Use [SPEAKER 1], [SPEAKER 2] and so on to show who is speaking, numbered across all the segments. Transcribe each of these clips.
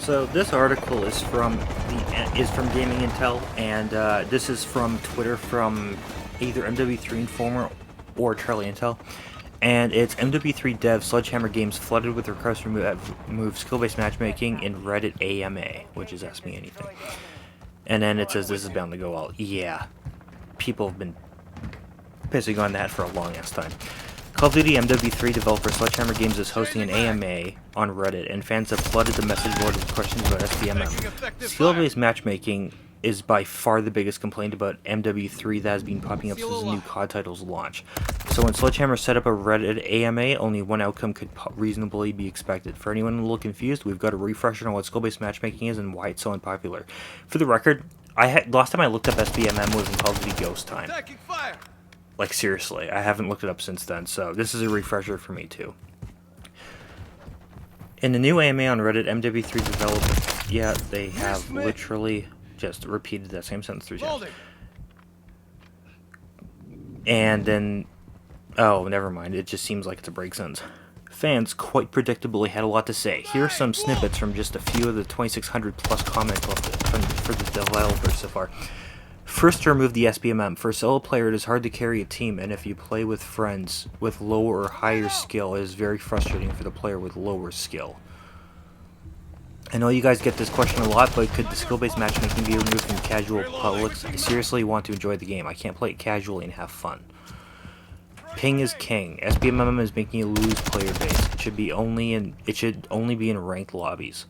[SPEAKER 1] So this article is from Gaming Intel, and this is from Twitter from either MWIII Informer or Charlie Intel. And it's MWIII dev Sledgehammer Games flooded with requests to remove skill-based matchmaking in Reddit AMA, which is Ask Me Anything. And then it says this is bound to go well. Yeah, people have been pissing on that for a long ass time. Call of Duty MWIII developer Sledgehammer Games is hosting an AMA on Reddit, and fans have flooded the message board with questions about SBMM. Skill-based matchmaking is by far the biggest complaint about MWIII that has been popping up since the new COD title's launch. So when Sledgehammer set up a Reddit AMA, only one outcome could reasonably be expected. For anyone a little confused, we've got a refresher on what skill-based matchmaking is and why it's so unpopular. For the record, last time I looked up SBMM was in Call of Duty Ghost time. Like, seriously, I haven't looked it up since then, so this is a refresher for me, too. In the new AMA on Reddit, MWIII developer... Yeah, they have literally just repeated that same sentence 3 times. And then... Oh, never mind, it just seems like it's a break sentence. Fans, quite predictably, had a lot to say. Here are some snippets from just a few of the 2,600 plus comments left for the developers so far. First, to remove the SBMM. For a solo player, it is hard to carry a team, and if you play with friends with lower or higher skill, it is very frustrating for the player with lower skill. I know you guys get this question a lot, but could the skill-based matchmaking be removed from casual publics? I seriously want to enjoy the game. I can't play it casually and have fun. Ping is king. SBMM is making you lose player base. It should only be in ranked lobbies.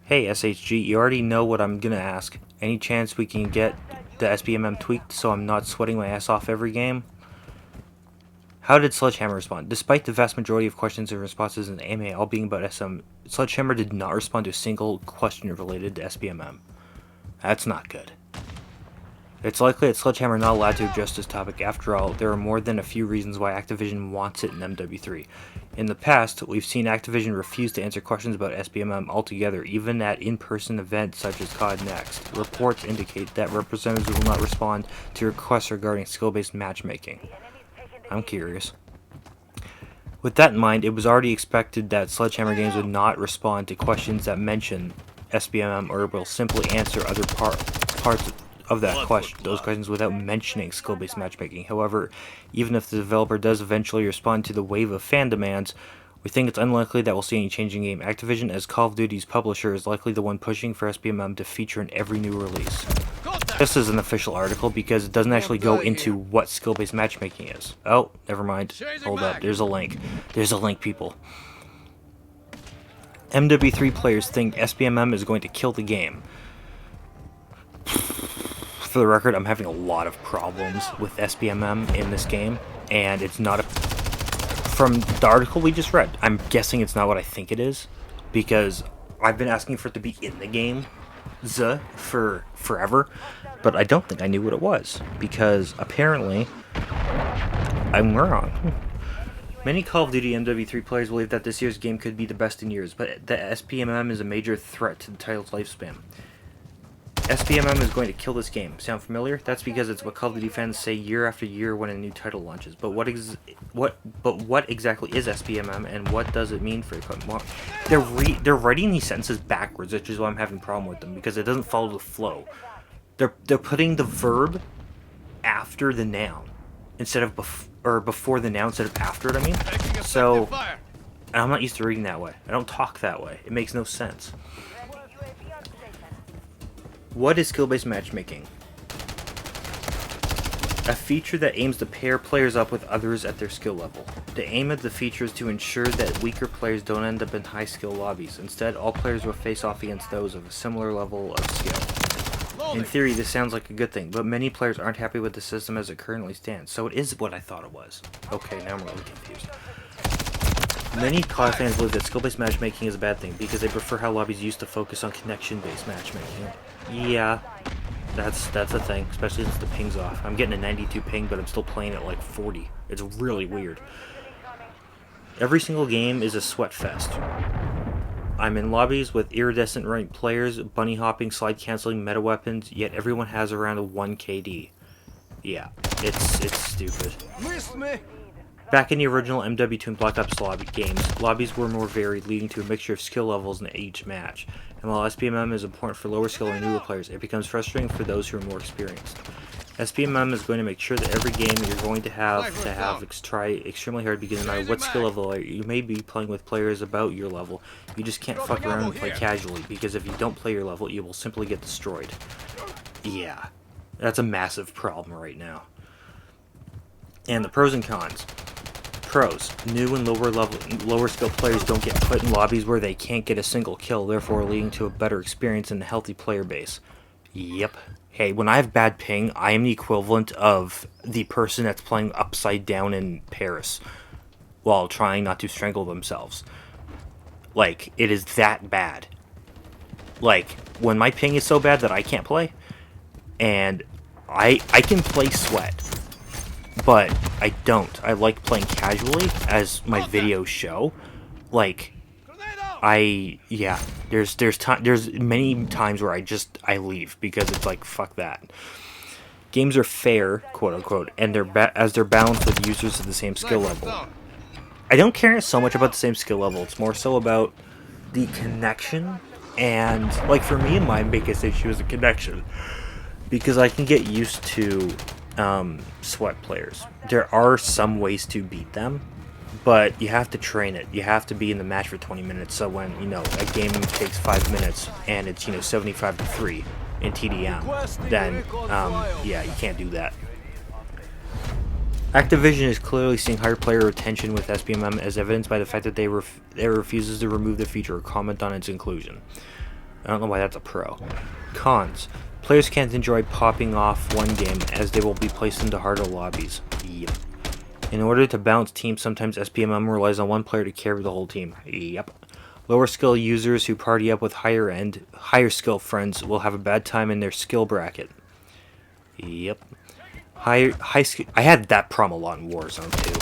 [SPEAKER 1] Hey SHG, you already know what I'm gonna ask. Any chance we can get the SBMM tweaked so I'm not sweating my ass off every game? How did Sledgehammer respond? Despite the vast majority of questions and responses in the AMA all being about SM, Sledgehammer did not respond to a single question related to SBMM. That's not good. It's likely that Sledgehammer are not allowed to address this topic. After all, there are more than a few reasons why Activision wants it in MWIII. In the past, we've seen Activision refuse to answer questions about SBMM altogether, even at in-person events such as COD Next. Reports indicate that representatives will not respond to requests regarding skill-based matchmaking. I'm curious. With that in mind, it was already expected that Sledgehammer Games would not respond to questions that mention SBMM or will simply answer other parts of those questions without mentioning skill-based matchmaking. However, even if the developer does eventually respond to the wave of fan demands, we think it's unlikely that we'll see any change in game. Activision, as Call of Duty's publisher, is likely the one pushing for SBMM to feature in every new release. This is an official article because it doesn't actually go into what skill-based matchmaking is. Oh, never mind. Hold up, there's a link. There's a link, people. MWIII players think SBMM is going to kill the game. For the record, I'm having a lot of problems with SBMM in this game, and it's not from the article we just read, I'm guessing it's not what I think it is, because I've been asking for it to be in the game for forever, but I don't think I knew what it was, because apparently I'm wrong. Many Call of Duty MWIII players believe that this year's game could be the best in years, but the SBMM is a major threat to the title's lifespan. SBMM is going to kill this game. Sound familiar? That's because it's what Call of Duty fans say year after year when a new title launches. But what exactly is SBMM, and what does it mean for your They're writing these sentences backwards, which is why I'm having a problem with them, because it doesn't follow the flow. They're putting the verb after the noun instead of before the noun instead of after it. I mean, so and I'm not used to reading that way. I don't talk that way. It makes no sense. What is skill-based matchmaking? A feature that aims to pair players up with others at their skill level. The aim of the feature is to ensure that weaker players don't end up in high-skill lobbies. Instead, all players will face off against those of a similar level of skill. In theory, this sounds like a good thing, but many players aren't happy with the system as it currently stands. So it is what I thought it was. Okay, now I'm really confused. Many COD fans believe that skill-based matchmaking is a bad thing because they prefer how lobbies used to focus on connection-based matchmaking. Yeah, that's a thing, especially since the ping's off. I'm getting a 92 ping, but I'm still playing at like 40. It's really weird. Every single game is a sweat fest. I'm in lobbies with iridescent ranked players, bunny hopping, slide canceling, meta weapons, yet everyone has around a 1 KD. Yeah, it's stupid.
[SPEAKER 2] Missed me.
[SPEAKER 1] Back in the original MW2 and Black Ops games, lobbies were more varied, leading to a mixture of skill levels in each match. And while SBMM is important for lower skill or newer players, it becomes frustrating for those who are more experienced. SBMM is going to make sure that every game you're going to try extremely hard, because no matter what skill level you may be playing with players about your level, you just can't fuck around and play casually, because if you don't play your level, you will simply get destroyed. Yeah, that's a massive problem right now. And the pros and cons. Pros: new and lower skill players don't get put in lobbies where they can't get a single kill, therefore leading to a better experience and a healthy player base. Yep. Hey, when I have bad ping, I am the equivalent of the person that's playing upside down in Paris while trying not to strangle themselves. Like, it is that bad. Like, when my ping is so bad that I can't play, and I can play Sweat, but I don't. I like playing casually, as my videos show. Like, there's many times where I leave because it's like, fuck that. Games are fair, quote unquote, and they're balanced with users of the same skill level. I don't care so much about the same skill level. It's more so about the connection, and like for me, my biggest issue is the connection, because I can get used to Sweat players. There are some ways to beat them, but you have to train it. You have to be in the match for 20 minutes. So when, a game takes 5 minutes and it's, 75-3 in TDM, then, yeah, you can't do that. Activision is clearly seeing higher player retention with SBMM, as evidenced by the fact that it refuses to remove the feature or comment on its inclusion. I don't know why that's a pro. Cons: players can't enjoy popping off one game, as they will be placed into harder lobbies. Yep. In order to balance teams, sometimes SBMM relies on one player to carry the whole team. Yep. Lower skill users who party up with higher skill friends will have a bad time in their skill bracket. Yep. I had that problem a lot in Warzone too.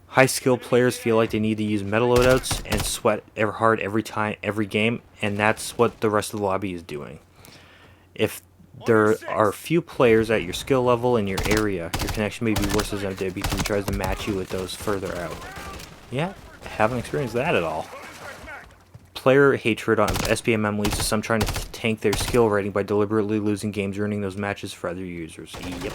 [SPEAKER 1] High skill players feel like they need to use meta loadouts and sweat hard every game, and that's what the rest of the lobby is doing. If there are few players at your skill level in your area, your connection may be worse as MW3 tries to match you with those further out. Yeah, I haven't experienced that at all. Player hatred on SBMM leads to some trying to tank their skill rating by deliberately losing games, ruining those matches for other users. Yep.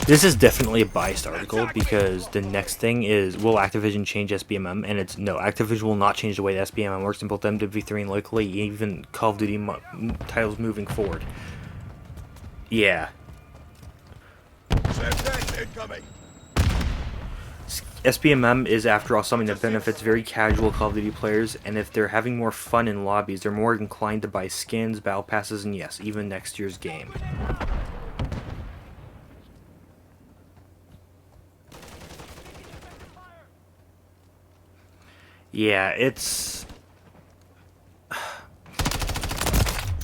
[SPEAKER 1] This is definitely a biased article, because the next thing is, will Activision change SBMM? And it's no, Activision will not change the way that SBMM works in both MW3 and likely even Call of Duty titles moving forward. Yeah. SBMM is, after all, something that benefits very casual Call of Duty players, and if they're having more fun in lobbies, they're more inclined to buy skins, battle passes, and yes, even next year's game. Yeah, it's...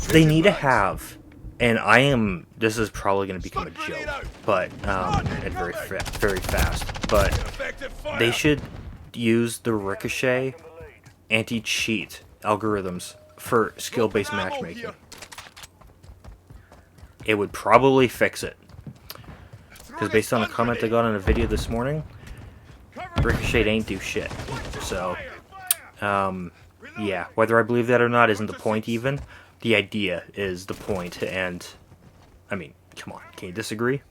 [SPEAKER 1] They need to have, and this is probably going to become a joke, but, and very fast, but they should use the ricochet anti-cheat algorithms for skill-based matchmaking. It would probably fix it, because based on a comment I got on a video this morning, ricochet ain't do shit. So, yeah, whether I believe that or not isn't the point even. The idea is the point, and, I mean, come on, can you disagree?